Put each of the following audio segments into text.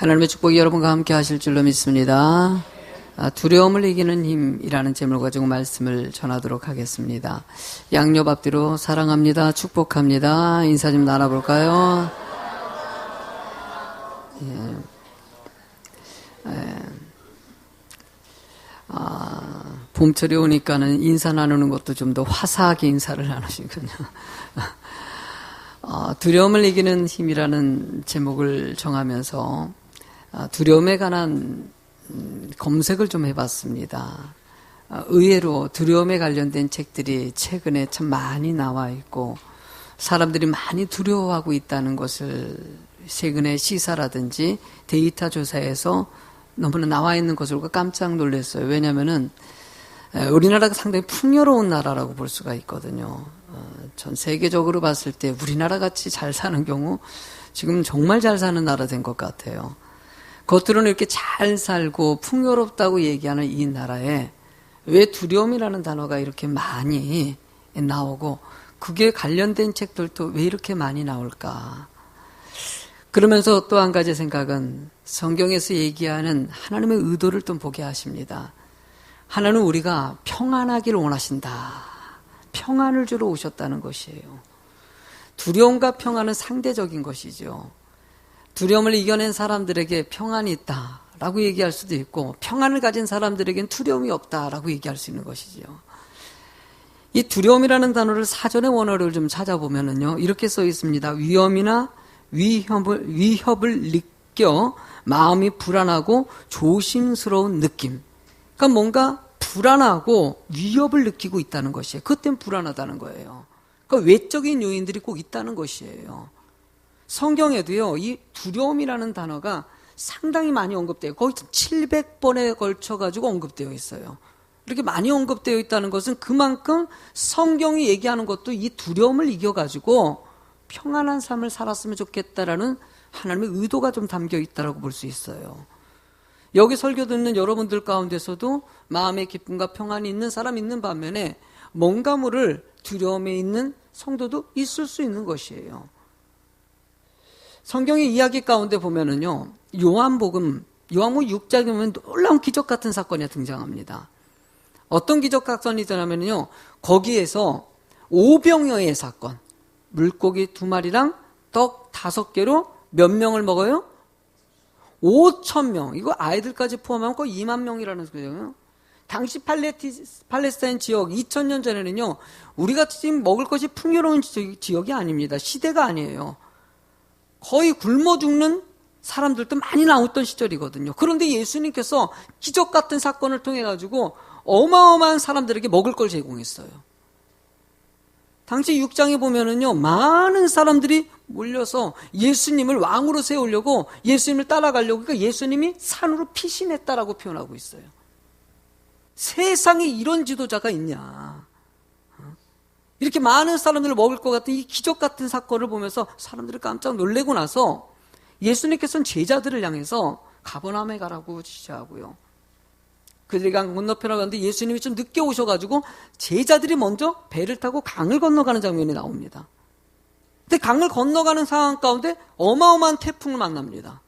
하나님의 축복이 여러분과 함께 하실 줄로 믿습니다. 두려움을 이기는 힘이라는 제목을 가지고 말씀을 전하도록 하겠습니다. 양옆 앞뒤로 사랑합니다. 축복합니다. 인사 좀 나눠볼까요? 봄철이 오니까는 인사 나누는 것도 좀 더 화사하게 인사를 나누시군요. 두려움을 이기는 힘이라는 제목을 정하면서 두려움에 관한 검색을 좀 해봤습니다. 의외로 두려움에 관련된 책들이 최근에 참 많이 나와 있고 사람들이 많이 두려워하고 있다는 것을 최근에 시사라든지 데이터 조사에서 너무나 나와 있는 것으로 깜짝 놀랐어요. 왜냐하면은 우리나라가 상당히 풍요로운 나라라고 볼 수가 있거든요. 전 세계적으로 봤을 때 우리나라 같이 잘 사는 경우 지금 정말 잘 사는 나라 된 것 같아요. 겉으로는 이렇게 잘 살고 풍요롭다고 얘기하는 이 나라에 왜 두려움이라는 단어가 이렇게 많이 나오고 그게 관련된 책들도 왜 이렇게 많이 나올까? 그러면서 또 한 가지 생각은 성경에서 얘기하는 하나님의 의도를 좀 보게 하십니다. 하나님은 우리가 평안하기를 원하신다. 평안을 주러 오셨다는 것이에요. 두려움과 평안은 상대적인 것이죠. 두려움을 이겨낸 사람들에게 평안이 있다라고 얘기할 수도 있고 평안을 가진 사람들에겐 두려움이 없다라고 얘기할 수 있는 것이죠. 이 두려움이라는 단어를 사전의 원어를 좀 찾아보면은요 이렇게 써 있습니다. 위험이나 위협을 느껴 마음이 불안하고 조심스러운 느낌. 그러니까 뭔가 불안하고 위협을 느끼고 있다는 것이에요. 그것 때문에 불안하다는 거예요. 그러니까 외적인 요인들이 꼭 있다는 것이에요. 성경에도요, 이 두려움이라는 단어가 상당히 많이 언급돼요. 거의 700번에 걸쳐가지고 언급되어 있어요. 이렇게 많이 언급되어 있다는 것은 그만큼 성경이 얘기하는 것도 이 두려움을 이겨가지고 평안한 삶을 살았으면 좋겠다라는 하나님의 의도가 좀 담겨 있다라고 볼 수 있어요. 여기 설교 듣는 여러분들 가운데서도 마음의 기쁨과 평안이 있는 사람 있는 반면에 뭔가 모를 두려움에 있는 성도도 있을 수 있는 것이에요. 성경의 이야기 가운데 보면은요, 요한복음 6장에 보면 놀라운 기적 같은 사건이 등장합니다. 어떤 기적 사건이 있냐면요, 거기에서 오병이어의 사건, 물고기 2마리랑 떡 5개로 몇 명을 먹어요? 5,000명. 이거 아이들까지 포함하면 거의 2만 명이라는 소리예요. 당시 팔레스타인 지역 2000년 전에는요, 우리가 지금 먹을 것이 풍요로운 지역이 아닙니다. 시대가 아니에요. 거의 굶어 죽는 사람들도 많이 나왔던 시절이거든요. 그런데 예수님께서 기적 같은 사건을 통해 가지고 어마어마한 사람들에게 먹을 걸 제공했어요. 당시 6장에 보면은요, 많은 사람들이 몰려서 예수님을 왕으로 세우려고 예수님을 따라가려고, 그러니까 예수님이 산으로 피신했다라고 표현하고 있어요. 세상에 이런 지도자가 있냐. 이렇게 많은 사람들을 먹을 것 같은 이 기적 같은 사건을 보면서 사람들이 깜짝 놀래고 나서 예수님께서는 제자들을 향해서 가버나움에 가라고 지시하고요. 그들이 강 건너편으로 가는데 예수님이 좀 늦게 오셔가지고 제자들이 먼저 배를 타고 강을 건너가는 장면이 나옵니다. 근데 강을 건너가는 상황 가운데 어마어마한 태풍을 만납니다.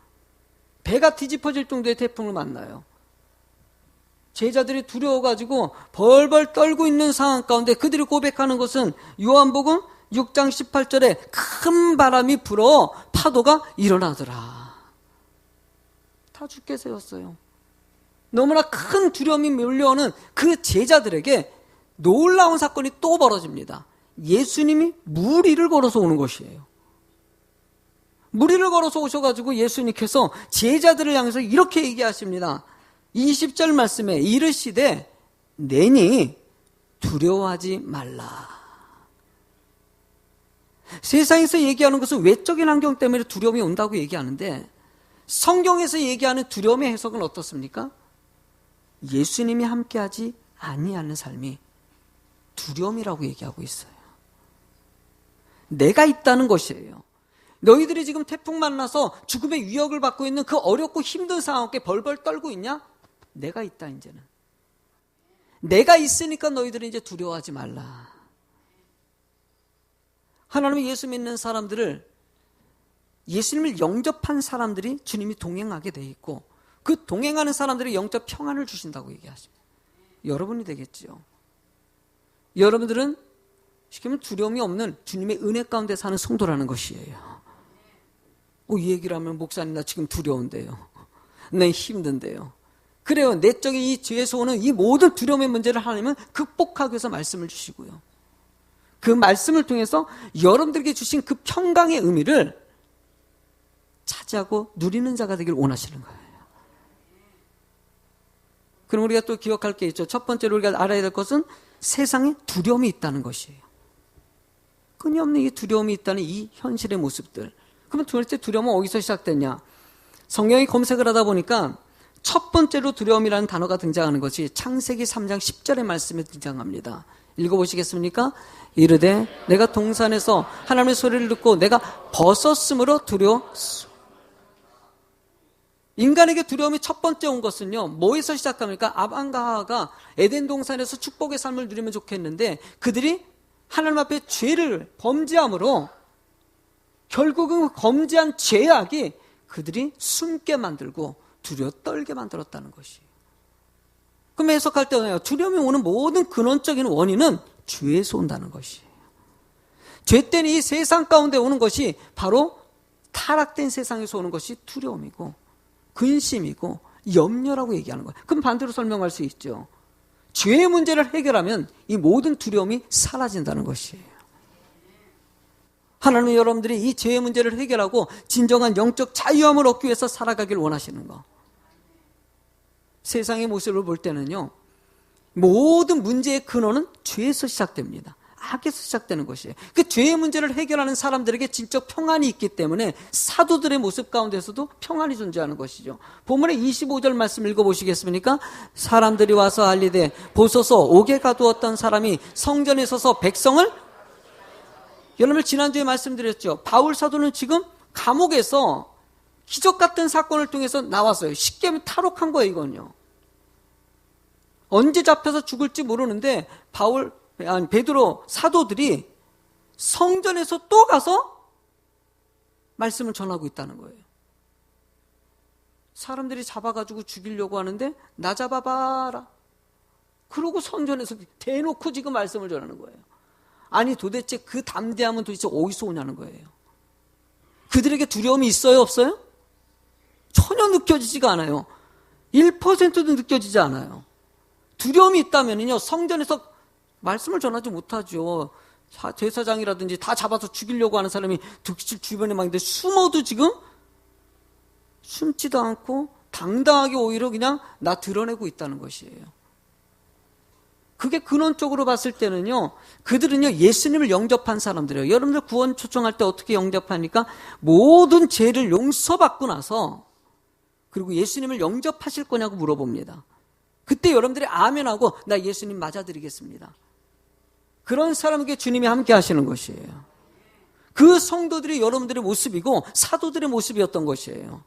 배가 뒤집어질 정도의 태풍을 만나요. 제자들이 두려워가지고 벌벌 떨고 있는 상황 가운데 그들이 고백하는 것은 요한복음 6장 18절에 큰 바람이 불어 파도가 일어나더라. 다 죽게 세웠어요. 너무나 큰 두려움이 몰려오는 그 제자들에게 놀라운 사건이 또 벌어집니다. 예수님이 물 위를 걸어서 오는 것이에요. 물 위를 걸어서 오셔가지고 예수님께서 제자들을 향해서 이렇게 얘기하십니다. 20절 말씀에 이르시되 내니 두려워하지 말라. 세상에서 얘기하는 것은 외적인 환경 때문에 두려움이 온다고 얘기하는데 성경에서 얘기하는 두려움의 해석은 어떻습니까? 예수님이 함께하지 아니하는 삶이 두려움이라고 얘기하고 있어요. 내가 있다는 것이에요. 너희들이 지금 태풍 만나서 죽음의 위협을 받고 있는 그 어렵고 힘든 상황에 벌벌 떨고 있냐? 내가 있다 이제는. 내가 있으니까 너희들은 이제 두려워하지 말라. 하나님의 예수 믿는 사람들을 예수님을 영접한 사람들이 주님이 동행하게 돼 있고 그 동행하는 사람들이 영적 평안을 주신다고 얘기하십니다. 여러분이 되겠지요. 여러분들은 시키면 두려움이 없는 주님의 은혜 가운데 사는 성도라는 것이에요. 이 얘기를 하면 목사님 나 지금 두려운데요. 네, 힘든데요. 그래요. 내적인 이 죄에서 오는 이 모든 두려움의 문제를 하나님은 극복하기 위해서 말씀을 주시고요. 그 말씀을 통해서 여러분들에게 주신 그 평강의 의미를 차지하고 누리는 자가 되길 원하시는 거예요. 그럼 우리가 또 기억할 게 있죠. 첫 번째로 우리가 알아야 될 것은 세상에 두려움이 있다는 것이에요. 끊임없는 이 두려움이 있다는 이 현실의 모습들. 그러면 도대체 두려움은 어디서 시작됐냐? 성경이 검색을 하다 보니까 첫 번째로 두려움이라는 단어가 등장하는 것이 창세기 3장 10절의 말씀에 등장합니다. 읽어보시겠습니까? 이르되 내가 동산에서 하나님의 소리를 듣고 내가 벗었으므로 두려웠소. 인간에게 두려움이 첫 번째 온 것은요, 뭐에서 시작합니까? 아담과 하와가 에덴 동산에서 축복의 삶을 누리면 좋겠는데 그들이 하나님 앞에 죄를 범죄함으로 결국은 범죄한 죄악이 그들이 숨게 만들고 두려워 떨게 만들었다는 것이에요. 그럼 해석할 때는요, 두려움이 오는 모든 근원적인 원인은 죄에서 온다는 것이에요. 죄 때문에 이 세상 가운데 오는 것이 바로 타락된 세상에서 오는 것이 두려움이고 근심이고 염려라고 얘기하는 거예요. 그럼 반대로 설명할 수 있죠. 죄의 문제를 해결하면 이 모든 두려움이 사라진다는 것이에요. 하나님은 여러분들이 이 죄의 문제를 해결하고 진정한 영적 자유함을 얻기 위해서 살아가길 원하시는 거. 세상의 모습을 볼 때는요, 모든 문제의 근원은 죄에서 시작됩니다. 악에서 시작되는 것이에요. 그 죄의 문제를 해결하는 사람들에게 진짜 평안이 있기 때문에 사도들의 모습 가운데서도 평안이 존재하는 것이죠. 본문의 25절 말씀 읽어보시겠습니까? 사람들이 와서 알리되 보소서 옥에 가두었던 사람이 성전에 서서 백성을, 여러분 지난주에 말씀드렸죠. 바울 사도는 지금 감옥에서 기적 같은 사건을 통해서 나왔어요. 쉽게 탈옥한 거예요, 이건요. 언제 잡혀서 죽을지 모르는데 베드로 사도들이 성전에서 또 가서 말씀을 전하고 있다는 거예요. 사람들이 잡아가지고 죽이려고 하는데 나 잡아봐라. 그러고 성전에서 대놓고 지금 말씀을 전하는 거예요. 아니 도대체 그 담대함은 도대체 어디서 오냐는 거예요. 그들에게 두려움이 있어요, 없어요? 전혀 느껴지지가 않아요. 1%도 느껴지지 않아요. 두려움이 있다면요, 성전에서 말씀을 전하지 못하죠. 제사장이라든지 다 잡아서 죽이려고 하는 사람이 득실 주변에 막 있는데 숨어도 지금 숨지도 않고 당당하게 오히려 그냥 나 드러내고 있다는 것이에요. 그게 근원적으로 봤을 때는요, 그들은요, 예수님을 영접한 사람들이에요. 여러분들 구원 초청할 때 어떻게 영접하니까? 모든 죄를 용서받고 나서, 그리고 예수님을 영접하실 거냐고 물어봅니다. 그때 여러분들이 아멘하고, 나 예수님 맞아드리겠습니다. 그런 사람에게 주님이 함께 하시는 것이에요. 그 성도들이 여러분들의 모습이고, 사도들의 모습이었던 것이에요.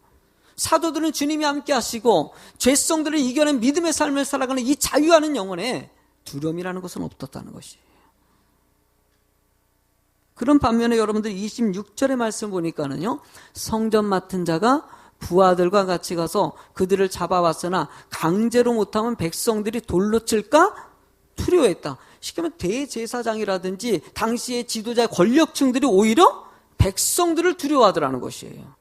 사도들은 주님이 함께 하시고, 죄성들을 이겨낸 믿음의 삶을 살아가는 이 자유하는 영혼에 두려움이라는 것은 없었다는 것이에요. 그런 반면에 여러분들 26절의 말씀 보니까는요, 성전 맡은 자가 부하들과 같이 가서 그들을 잡아왔으나 강제로 못하면 백성들이 돌로 칠까 두려워했다. 쉽게 말하면 대제사장이라든지 당시의 지도자 권력층들이 오히려 백성들을 두려워하더라는 것이에요.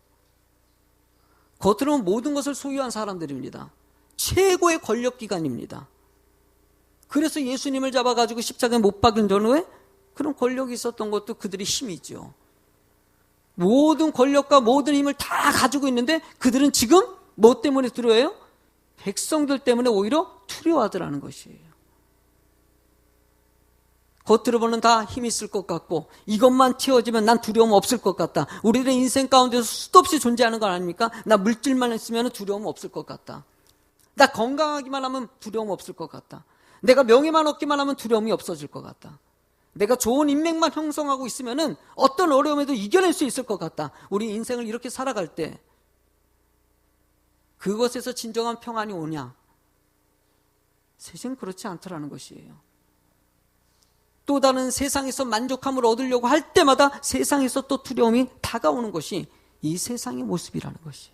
겉으로는 모든 것을 소유한 사람들입니다. 최고의 권력기관입니다. 그래서 예수님을 잡아가지고 십자가에 못 박은 전후에 그런 권력이 있었던 것도 그들의 힘이죠. 모든 권력과 모든 힘을 다 가지고 있는데 그들은 지금 뭐 때문에 두려워해요? 백성들 때문에 오히려 두려워하더라는 것이에요. 겉으로 보면 다 힘이 있을 것 같고 이것만 채워지면 난 두려움 없을 것 같다. 우리들의 인생 가운데서 수도 없이 존재하는 거 아닙니까? 나 물질만 있으면 두려움 없을 것 같다. 나 건강하기만 하면 두려움 없을 것 같다. 내가 명예만 얻기만 하면 두려움이 없어질 것 같다. 내가 좋은 인맥만 형성하고 있으면 어떤 어려움에도 이겨낼 수 있을 것 같다. 우리 인생을 이렇게 살아갈 때 그것에서 진정한 평안이 오냐? 세상은 그렇지 않더라는 것이에요. 또 다른 세상에서 만족함을 얻으려고 할 때마다 세상에서 또 두려움이 다가오는 것이 이 세상의 모습이라는 것이.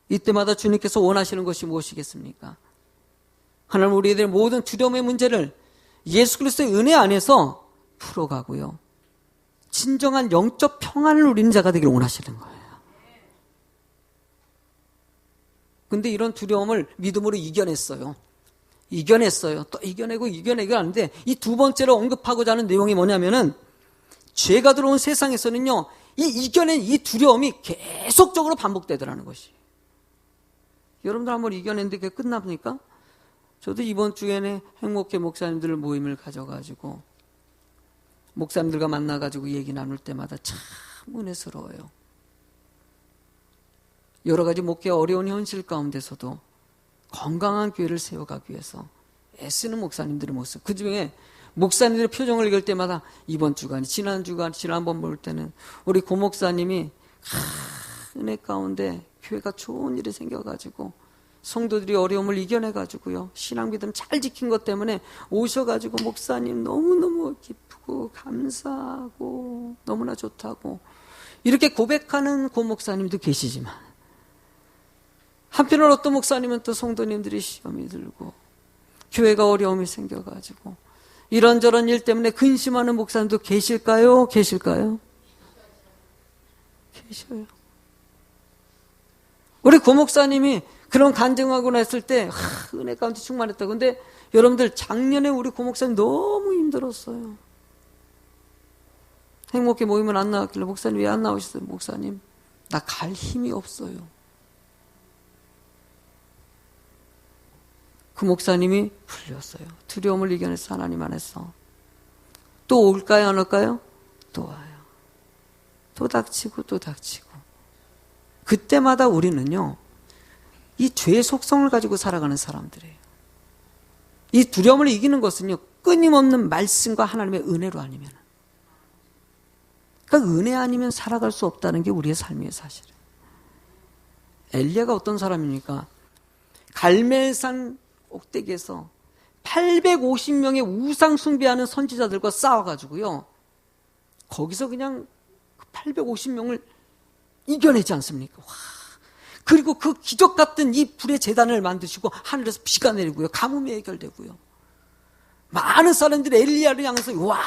이때마다 주님께서 원하시는 것이 무엇이겠습니까? 하나님 우리들의 모든 두려움의 문제를 예수 그리스도의 은혜 안에서 풀어가고요. 진정한 영적 평안을 누리는 자가 되기를 원하시는 거예요. 근데 이런 두려움을 믿음으로 이겨냈어요. 또 이겨내고 하는데 이 두 번째로 언급하고자 하는 내용이 뭐냐면은 죄가 들어온 세상에서는요, 이 이겨낸 이 두려움이 계속적으로 반복되더라는 것이. 여러분들 한번 이겨냈는데 그게 끝납니까? 저도 이번 주에는 행복회 목사님들 모임을 가져가지고 목사님들과 만나가지고 얘기 나눌 때마다 참 은혜스러워요. 여러 가지 목회 어려운 현실 가운데서도 건강한 교회를 세워가기 위해서 애쓰는 목사님들의 모습, 그 중에 목사님들의 표정을 읽을 때마다 이번 주간, 지난번 볼 때는 우리 고 목사님이 은혜 가운데 교회가 좋은 일이 생겨가지고 성도들이 어려움을 이겨내가지고요, 신앙 믿음 잘 지킨 것 때문에 오셔가지고 목사님 너무너무 기쁘고 감사하고 너무나 좋다고 이렇게 고백하는 고 목사님도 계시지만, 한편으로 어떤 목사님은 또 성도님들이 시험이 들고 교회가 어려움이 생겨가지고 이런저런 일 때문에 근심하는 목사님도 계실까요? 계셔요. 우리 고 목사님이 그런 간증하고 났을 때 은혜 가운데 충만했다. 근데 여러분들 작년에 우리 고 목사님 너무 힘들었어요. 행복회 모임은 안 나왔길래 목사님 왜 안 나오셨어요? 목사님 나 갈 힘이 없어요. 그 목사님이 풀렸어요. 두려움을 이겨내서 하나님 안에서. 또 올까요? 안 올까요? 또 와요. 또 닥치고 또 닥치고. 그때마다 우리는요, 이 죄의 속성을 가지고 살아가는 사람들이에요. 이 두려움을 이기는 것은요, 끊임없는 말씀과 하나님의 은혜로 아니면, 그러니까 은혜 아니면 살아갈 수 없다는 게 우리의 삶의 사실이에요. 엘리야가 어떤 사람입니까? 갈멜산 꼭대기에서 850명의 우상 숭배하는 선지자들과 싸워가지고요, 거기서 그냥 850명을 이겨내지 않습니까? 와. 그리고 그 기적 같은 이 불의 제단을 만드시고 하늘에서 비가 내리고요, 가뭄이 해결되고요, 많은 사람들이 엘리야를 향해서 와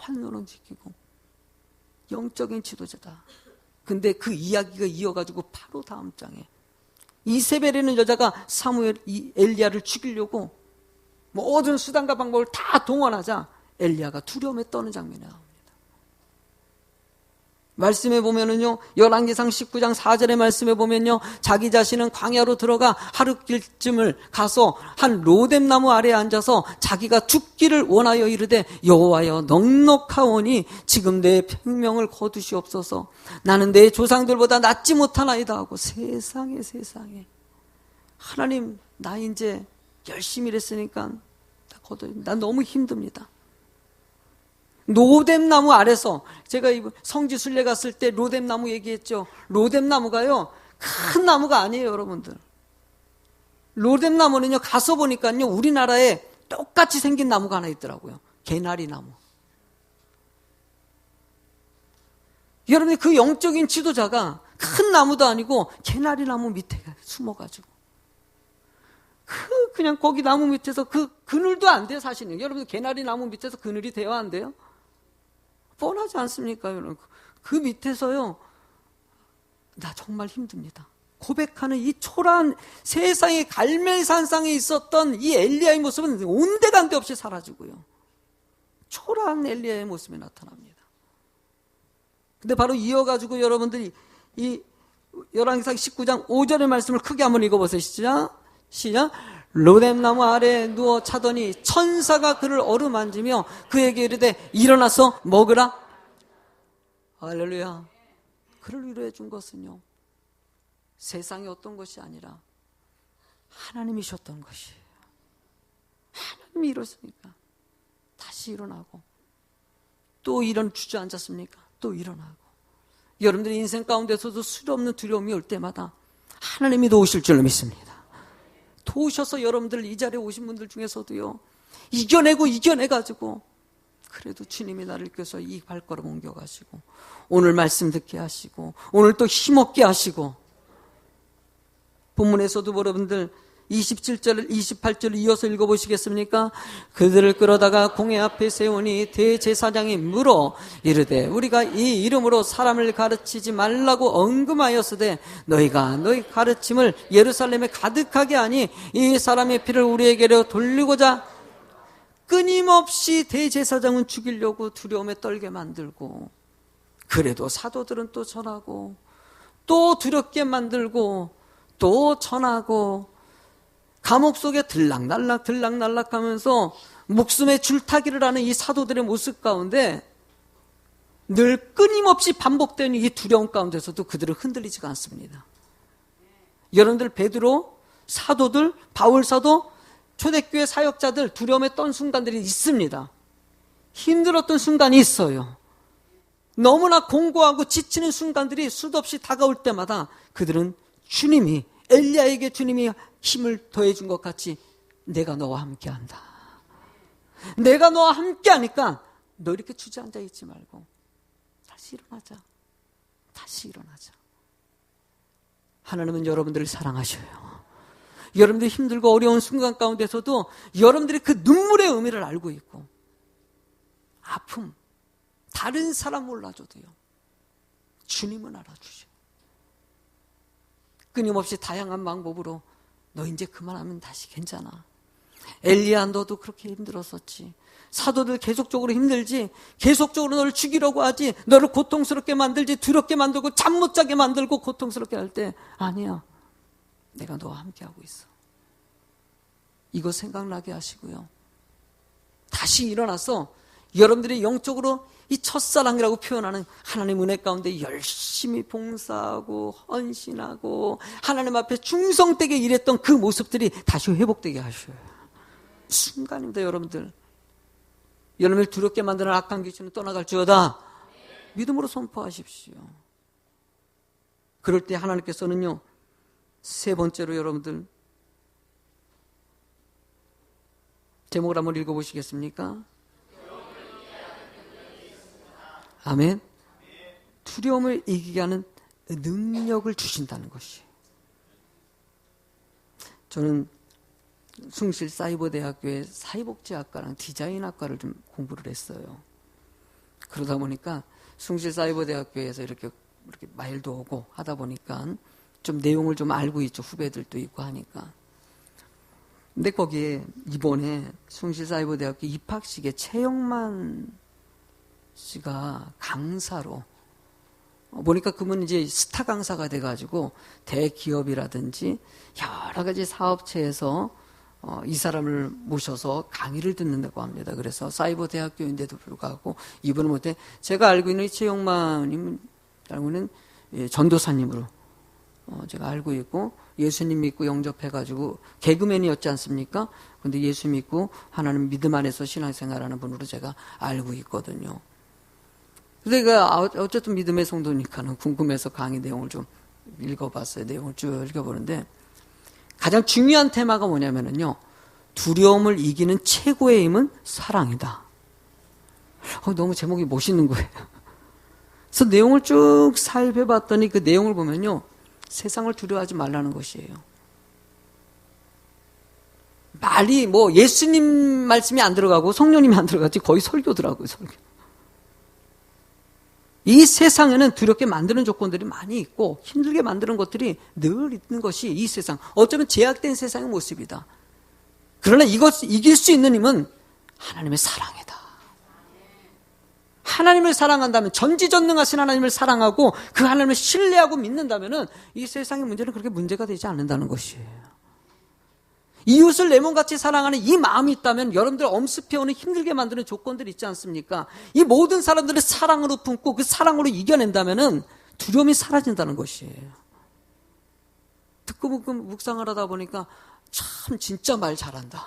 환호를 지키고, 영적인 지도자다. 근데 그 이야기가 이어가지고 바로 다음 장에 이세벨이라는 여자가 엘리야를 죽이려고 모든 수단과 방법을 다 동원하자 엘리야가 두려움에 떠는 장면이 나옵니다. 말씀에 보면은요, 열왕기상 19장 4절의 말씀에 보면요, 자기 자신은 광야로 들어가 하룻길쯤을 가서 한 로뎀나무 아래에 앉아서 자기가 죽기를 원하여 이르되, 여호와여 넉넉하오니 지금 내 생명을 거두시옵소서. 나는 내 조상들보다 낫지 못하나이다 하고. 세상에 하나님, 나 이제 열심히 일했으니까 나 너무 힘듭니다. 로뎀나무 아래서, 제가 성지순례 갔을 때 로뎀나무 얘기했죠. 로뎀나무가요, 큰 나무가 아니에요, 여러분들. 로뎀나무는요, 가서 보니까요, 우리나라에 똑같이 생긴 나무가 하나 있더라고요. 개나리 나무. 여러분이 그 영적인 지도자가 큰 나무도 아니고 개나리 나무 밑에 숨어가지고, 그냥 거기 나무 밑에서 그늘도 안 돼요, 사실은. 여러분, 개나리 나무 밑에서 그늘이 돼야 안 돼요? 뻔하지 않습니까, 여러분? 그 밑에서요, 나 정말 힘듭니다. 고백하는 이 초라한 세상의 갈멜산상에 있었던 이 엘리야의 모습은 온데간데 없이 사라지고요, 초라한 엘리야의 모습이 나타납니다. 근데 바로 이어가지고 여러분들이 이 열왕기상 19장 5절의 말씀을 크게 한번 읽어보세요. 시작. 로뎀나무 아래에 누워 자더니 천사가 그를 어루만지며 그에게 이르되 일어나서 먹으라. 할렐루야. 그를 위로해 준 것은요, 세상의 어떤 것이 아니라 하나님이셨던 것이에요. 하나님이 이뤘으니까 다시 일어나고, 또 주저앉았습니까? 또 일어나고. 여러분들의 인생 가운데서도 수없는 두려움이 올 때마다 하나님이 도우실 줄로 믿습니다. 도우셔서 여러분들 이 자리에 오신 분들 중에서도요, 이겨내가지고 그래도 주님이 나를 이끌어서 이 발걸음 옮겨가시고 오늘 말씀 듣게 하시고 오늘 또 힘없게 하시고, 본문에서도 여러분들 27절 28절을 이어서 읽어보시겠습니까? 그들을 끌어다가 공회 앞에 세우니 대제사장이 물어 이르되 우리가 이 이름으로 사람을 가르치지 말라고 언금하였으되 너희가 너희 가르침을 예루살렘에 가득하게 하니 이 사람의 피를 우리에게로 돌리고자. 끊임없이 대제사장은 죽이려고 두려움에 떨게 만들고, 그래도 사도들은 또 전하고 또 두렵게 만들고 또 전하고, 감옥 속에 들락날락 하면서 목숨에 줄타기를 하는 이 사도들의 모습 가운데 늘 끊임없이 반복되는 이 두려움 가운데서도 그들은 흔들리지가 않습니다. 여러분들 베드로, 사도들, 바울 사도, 초대교회 사역자들 두려움에 떤 순간들이 있습니다. 힘들었던 순간이 있어요. 너무나 공고하고 지치는 순간들이 수도 없이 다가올 때마다 그들은 주님이, 엘리야에게 주님이 힘을 더해준 것 같이 내가 너와 함께한다. 내가 너와 함께하니까 너 이렇게 주저앉아 있지 말고 다시 일어나자. 다시 일어나자. 하나님은 여러분들을 사랑하셔요. 여러분들이 힘들고 어려운 순간 가운데서도 여러분들이 그 눈물의 의미를 알고 있고, 아픔, 다른 사람 몰라줘도요 주님은 알아주셔요. 끊임없이 다양한 방법으로 너 이제 그만하면 다시 괜찮아. 엘리야 너도 그렇게 힘들었었지. 사도들 계속적으로 힘들지. 계속적으로 너를 죽이려고 하지. 너를 고통스럽게 만들지. 두렵게 만들고 잠 못 자게 만들고 고통스럽게 할 때 아니야. 내가 너와 함께하고 있어. 이거 생각나게 하시고요. 다시 일어나서 여러분들이 영적으로 이 첫사랑이라고 표현하는 하나님 은혜 가운데 열심히 봉사하고 헌신하고 하나님 앞에 충성되게 일했던 그 모습들이 다시 회복되게 하셔요. 순간입니다. 여러분들 두렵게 만드는 악한 귀신은 떠나갈지어다. 믿음으로 선포하십시오. 그럴 때 하나님께서는요, 세 번째로 여러분들 제목을 한번 읽어보시겠습니까? 아멘. 두려움을 이기게 하는 능력을 주신다는 것이. 저는 숭실사이버대학교의 사회복지학과랑 디자인학과를 좀 공부를 했어요. 그러다 보니까 숭실사이버대학교에서 이렇게 마일도 오고 하다 보니까 좀 내용을 좀 알고 있죠. 후배들도 있고 하니까. 근데 거기에 이번에 숭실사이버대학교 입학식에 최영만 씨가 강사로 보니까 그분은 이제 스타 강사가 돼가지고 대기업이라든지 여러 가지 사업체에서 이 사람을 모셔서 강의를 듣는다고 합니다. 그래서 사이버 대학교인데도 불구하고 이분은 못해. 제가 알고 있는 최영만님은 알고는 전도사님으로 제가 알고 있고, 예수님 믿고 영접해가지고 개그맨이었지 않습니까? 근데 예수 믿고 하나님 믿음 안에서 신앙생활하는 분으로 제가 알고 있거든요. 그래서 어쨌든 믿음의 성도니까는 궁금해서 강의 내용을 좀 읽어봤어요. 내용을 쭉 읽어보는데 가장 중요한 테마가 뭐냐면요, 두려움을 이기는 최고의 힘은 사랑이다. 너무 제목이 멋있는 거예요. 그래서 내용을 쭉 살펴봤더니 그 내용을 보면요, 세상을 두려워하지 말라는 것이에요. 말이 뭐 예수님 말씀이 안 들어가고 성령님이 안 들어가지 거의 설교더라고요. 설교. 이 세상에는 두렵게 만드는 조건들이 많이 있고 힘들게 만드는 것들이 늘 있는 것이 이 세상, 어쩌면 제약된 세상의 모습이다. 그러나 이것을 이길 수 있는 힘은 하나님의 사랑이다. 하나님을 사랑한다면, 전지전능하신 하나님을 사랑하고 그 하나님을 신뢰하고 믿는다면 이 세상의 문제는 그렇게 문제가 되지 않는다는 것이에요. 이웃을 내 몸같이 사랑하는 이 마음이 있다면 여러분들 엄습해오는 힘들게 만드는 조건들이 있지 않습니까? 이 모든 사람들을 사랑으로 품고 그 사랑으로 이겨낸다면 두려움이 사라진다는 것이에요. 듣고 묵상을 하다 보니까 참 진짜 말 잘한다.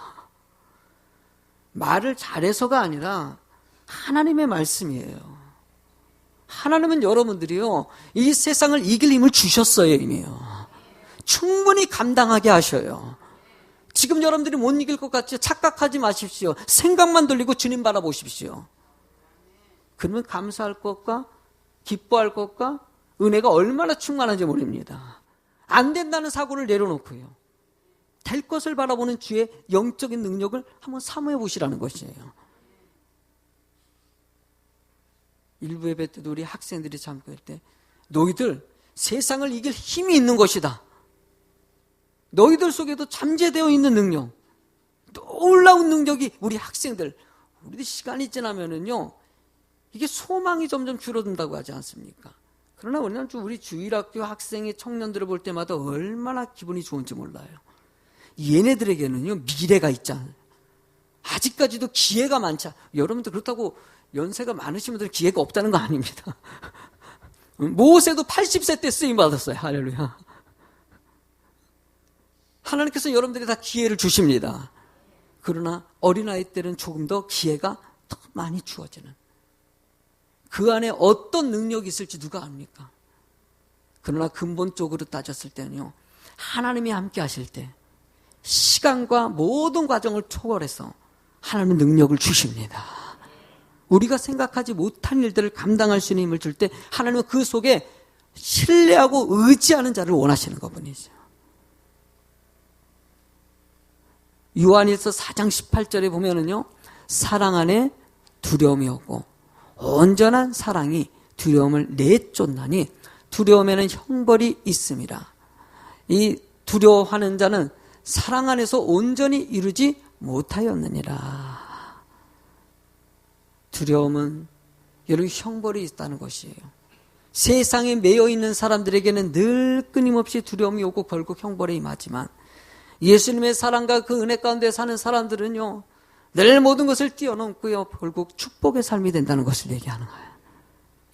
말을 잘해서가 아니라 하나님의 말씀이에요. 하나님은 여러분들이요, 이 세상을 이길 힘을 주셨어요. 이미요. 충분히 감당하게 하셔요. 지금 여러분들이 못 이길 것 같이 착각하지 마십시오. 생각만 돌리고 주님 바라보십시오. 그러면 감사할 것과 기뻐할 것과 은혜가 얼마나 충만한지 모릅니다. 안 된다는 사고를 내려놓고요. 될 것을 바라보는 주의 영적인 능력을 한번 사모해 보시라는 것이에요. 일부 예배 때도 우리 학생들이 참고할 때 너희들 세상을 이길 힘이 있는 것이다. 너희들 속에도 잠재되어 있는 능력, 놀라운 능력이 우리 학생들, 우리도 시간이 지나면은요, 이게 소망이 점점 줄어든다고 하지 않습니까? 그러나 우리 주일학교 학생의 청년들을 볼 때마다 얼마나 기분이 좋은지 몰라요. 얘네들에게는요, 미래가 있잖아요. 아직까지도 기회가 많죠. 여러분들 그렇다고 연세가 많으신 분들은 기회가 없다는 거 아닙니다. 모세도 80세 때 쓰임 받았어요. 할렐루야. 하나님께서 여러분들이 다 기회를 주십니다. 그러나 어린아이 때는 조금 더 기회가 더 많이 주어지는, 그 안에 어떤 능력이 있을지 누가 압니까? 그러나 근본적으로 따졌을 때는요, 하나님이 함께 하실 때 시간과 모든 과정을 초월해서 하나님은 능력을 주십니다. 우리가 생각하지 못한 일들을 감당할 수 있는 힘을 줄 때 하나님은 그 속에 신뢰하고 의지하는 자를 원하시는 것뿐이죠. 요한일서 4장 18절에 보면은요, 사랑 안에 두려움이 없고 온전한 사랑이 두려움을 내쫓나니 두려움에는 형벌이 있음이라. 이 두려워하는 자는 사랑 안에서 온전히 이루지 못하였느니라. 두려움은 여러분 형벌이 있다는 것이에요. 세상에 매여 있는 사람들에게는 늘 끊임없이 두려움이 오고 결국 형벌에 임하지만 예수님의 사랑과 그 은혜 가운데 사는 사람들은요, 늘 모든 것을 뛰어넘고요, 결국 축복의 삶이 된다는 것을 얘기하는 거예요.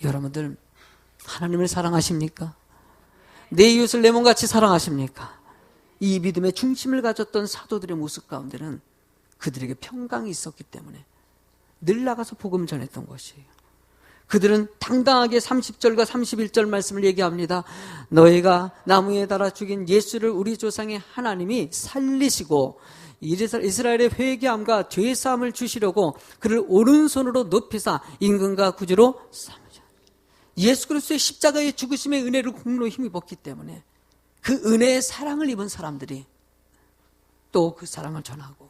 여러분들 하나님을 사랑하십니까? 내 이웃을 내 몸같이 사랑하십니까? 이 믿음의 중심을 가졌던 사도들의 모습 가운데는 그들에게 평강이 있었기 때문에 늘 나가서 복음 전했던 것이에요. 그들은 당당하게 30절과 31절 말씀을 얘기합니다. 너희가 나무에 달아 죽인 예수를 우리 조상의 하나님이 살리시고 이스라엘의 회개함과 죄사함을 주시려고 그를 오른손으로 높이사 임금과 구주로 삼으셨다. 예수 그리스도의 십자가의 죽으심의 은혜를 공로히 힘입었기 때문에 그 은혜의 사랑을 입은 사람들이 또 그 사랑을 전하고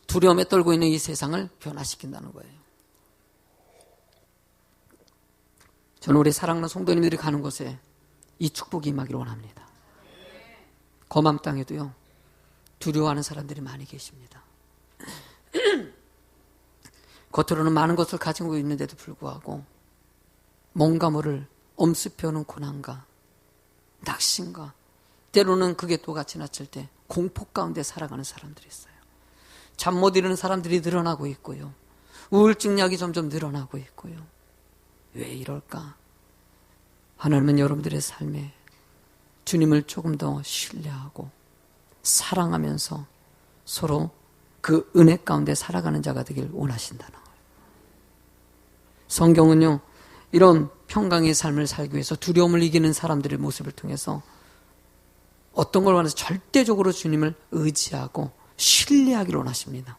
두려움에 떨고 있는 이 세상을 변화시킨다는 거예요. 저는 우리 사랑하는 성도님들이 가는 곳에 이 축복이 임하기를 원합니다. 거맘 땅에도요, 두려워하는 사람들이 많이 계십니다. 겉으로는 많은 것을 가지고 있는데도 불구하고 뭔가 모를 엄습해오는 고난과 낙심과 때로는 그게 또 같이 낮을 때 공포 가운데 살아가는 사람들이 있어요. 잠 못 이루는 사람들이 늘어나고 있고요. 우울증 약이 점점 늘어나고 있고요. 왜 이럴까? 하나님은 여러분들의 삶에 주님을 조금 더 신뢰하고 사랑하면서 서로 그 은혜 가운데 살아가는 자가 되길 원하신다는 거예요. 성경은요, 이런 평강의 삶을 살기 위해서 두려움을 이기는 사람들의 모습을 통해서 어떤 걸 원해서 절대적으로 주님을 의지하고 신뢰하기를 원하십니다.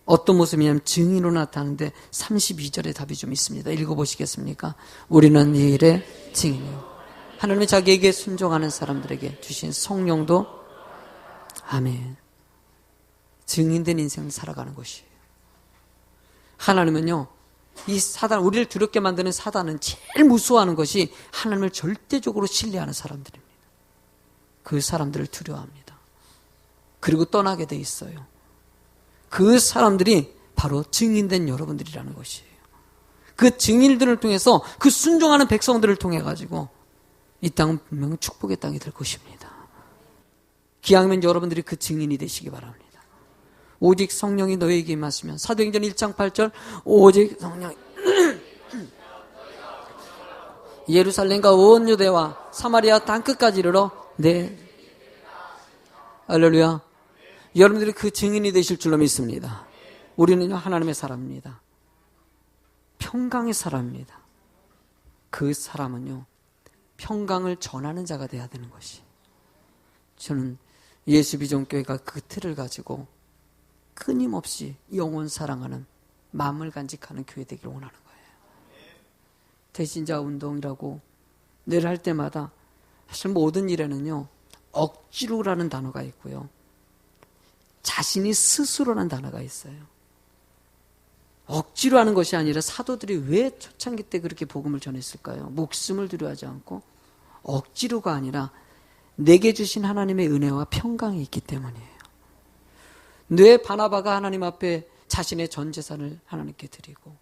어떤 모습이냐면 증인으로 나타나는데 32절에 답이 좀 있습니다. 읽어보시겠습니까? 우리는 이 일의 증인이요, 하나님이 자기에게 순종하는 사람들에게 주신 성령도, 아멘, 증인된 인생을 살아가는 것이에요. 하나님은요, 이 사단, 우리를 두렵게 만드는 사단은 제일 무서워하는 것이 하나님을 절대적으로 신뢰하는 사람들입니다. 그 사람들을 두려워합니다. 그리고 떠나게 돼 있어요. 그 사람들이 바로 증인된 여러분들이라는 것이에요. 그 증인들을 통해서 그 순종하는 백성들을 통해 가지고 이 땅은 분명 축복의 땅이 될 것입니다. 기왕이면 여러분들이 그 증인이 되시기 바랍니다. 오직 성령이 너희에게 임하시면, 사도행전 1장 8절, 오직 성령이 예루살렘과 온 유대와 사마리아 땅끝까지 이르러 할렐루야. 여러분들이 그 증인이 되실 줄로 믿습니다. 우리는요, 하나님의 사람입니다. 평강의 사람입니다. 그 사람은요, 평강을 전하는 자가 돼야 되는 것이, 저는 예수비전교회가 그 틀을 가지고 끊임없이 영혼 사랑하는 마음을 간직하는 교회 되기를 원하는 거예요. 대신자 운동이라고 늘 할 때마다 사실 모든 일에는요, 억지로라는 단어가 있고요, 자신이 스스로라는 단어가 있어요. 억지로 하는 것이 아니라 사도들이 왜 초창기 때 그렇게 복음을 전했을까요? 목숨을 두려워하지 않고 억지로가 아니라 내게 주신 하나님의 은혜와 평강이 있기 때문이에요. 뇌 바나바가 하나님 앞에 자신의 전 재산을 하나님께 드리고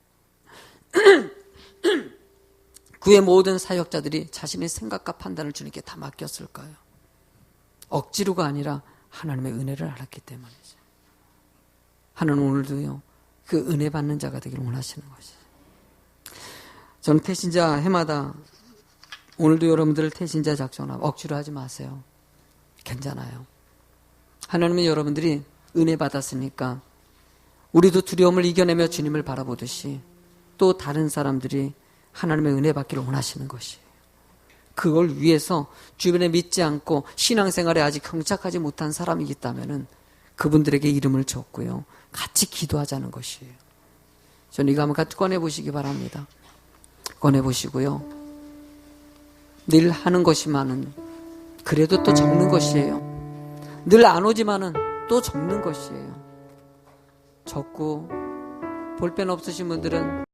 그의 모든 사역자들이 자신의 생각과 판단을 주님께 다 맡겼을까요? 억지로가 아니라 하나님의 은혜를 알았기 때문이죠. 하나님 오늘도요, 그 은혜 받는 자가 되기를 원하시는 것이죠. 저는 태신자 해마다 오늘도 여러분들 태신자 작정하고 억지로 하지 마세요. 괜찮아요. 하나님은 여러분들이 은혜 받았으니까 우리도 두려움을 이겨내며 주님을 바라보듯이 또 다른 사람들이 하나님의 은혜 받기를 원하시는 것이에요. 그걸 위해서 주변에 믿지 않고 신앙생활에 아직 경착하지 못한 사람이 있다면 그분들에게 이름을 줬고요, 같이 기도하자는 것이에요. 저는 이거 한번 같이 꺼내보시기 바랍니다. 꺼내보시고요, 늘 하는 것이 많은, 그래도 또 적는 것이에요. 늘 안 오지만은 또 적는 것이에요. 적고 볼펜 없으신 분들은